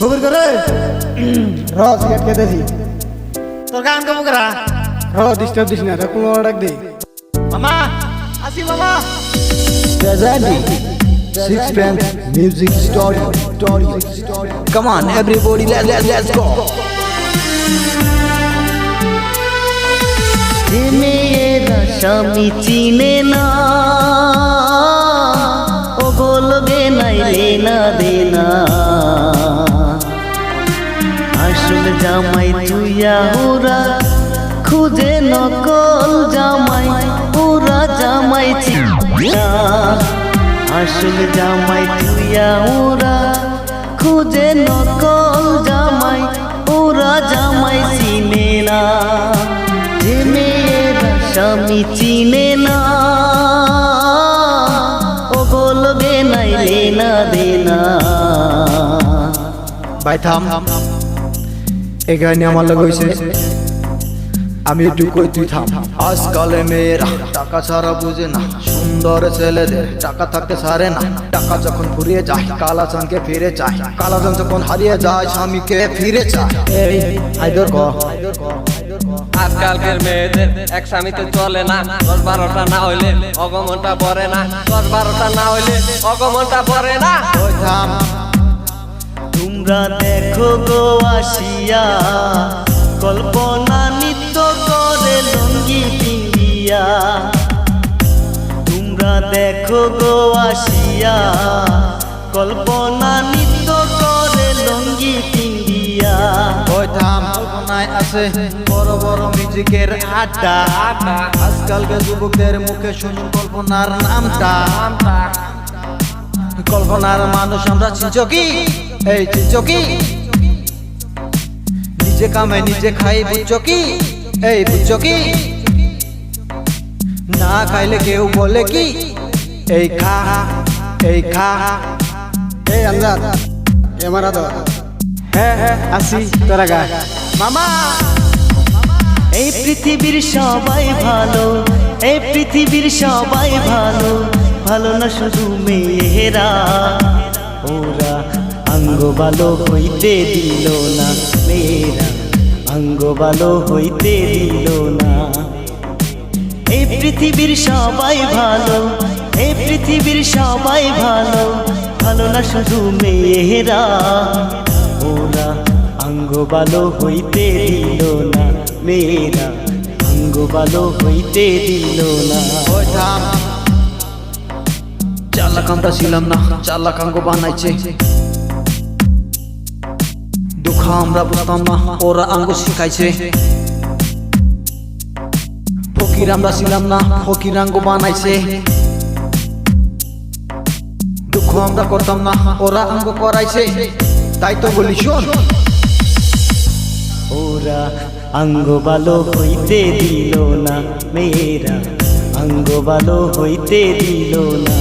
খবর করে রস কেটে দেখি তোর গান কব করা ডিস্টার্ব দিস না কোনো ডাক দে মামা আসি মামা Presenting Six Friends Music Story. Come on, everybody, let's go. মেয়েরা স্বামী চিনে না ও বলবে নাইলে না দেনা আসল জামাই তুইয়া ওরা খুঁজে নকল জামাই ওরা জামাই চিনে না আসল জামাই তুইয়া ওরা খুঁজে নকল জামাই ওরা জামাই চিনে না মেয়েরা স্বামী চিনে না ও বলবে নাইলে না দেনা ভাই থাম এই গানে আমার লগে হইছে আমি একটু কই তুই থাম আজকালে মেয়েরা টাকা ছাড়া বুঝে না সুন্দর ছেলেদের টাকা থাকতে ছাড়ে না টাকা যখন ফুরিয়ে যায় কালাচানকে ফিরে চায় কালাচান যখন হারিয়ে যায় স্বামীকে ফিরে চায় এই আইদর ক আজকালকের মেয়েদের এক স্বামীতে চলে না 10-12টা না হইলে অগমনটা পড়ে না 10-12টা না হইলে অগমনটা পড়ে না ওই থাম তোমরা দেখো গো আসিয়া কল্পনা নিত্য করে লঙ্গি পিঙ্গিয়া তোমরা দেখো গো আসিয়া কল্পনা নিত্য করে লঙ্গি পিঙ্গিয়া ওই থাম কল্পনায় আছে বড় বড় মিউজিকের আড্ডা আজকালকে যুবকদের মুখে শুনুন কল্পনার নামটা কল্পনার মানুষ আমরা চিনছ কি এই চিনছ কি নিজে কামে নিজে খাই বুঝছো কি এই বুঝছো কি না খাইলে কেউ বলে কি এই খা এই খা এই আমজাদ এমারা তো হ্যাঁ আসি তোরা গা মামা এই পৃথিবীর সবাই ভালো এই পৃথিবীর সবাই ভালো ভালো না শুধু মেয়েরা ওরা অঙ্গ ভালো হইতে দিল না মেয়েরা অঙ্গ ভালো হইতে দিল না এই পৃথিবীর সবাই ভালো এই পৃথিবীর সবাই ভালো ভালো না শুধু মেয়েরা ওরা অঙ্গ ভালো হইতে দিল না মেয়েরা অঙ্গ ভালো হইতে দিল না ওই থাম 4 লাখ আমরা ছিলাম না 4 লাখ অঙ্গ বানাইছে দুঃখ আমরা বুঝতাম না ওরা অঙ্গ শিখাইছে ফকির আমরা ছিলাম না ফকির অঙ্গ বানাইছে দুঃখ আমরা করতাম না ওরা অঙ্গ করাইছে তাই তো বলি শোন ওরা অঙ্গ ভালো হইতে দিল না মেয়েরা অঙ্গ ভালো হইতে দিল না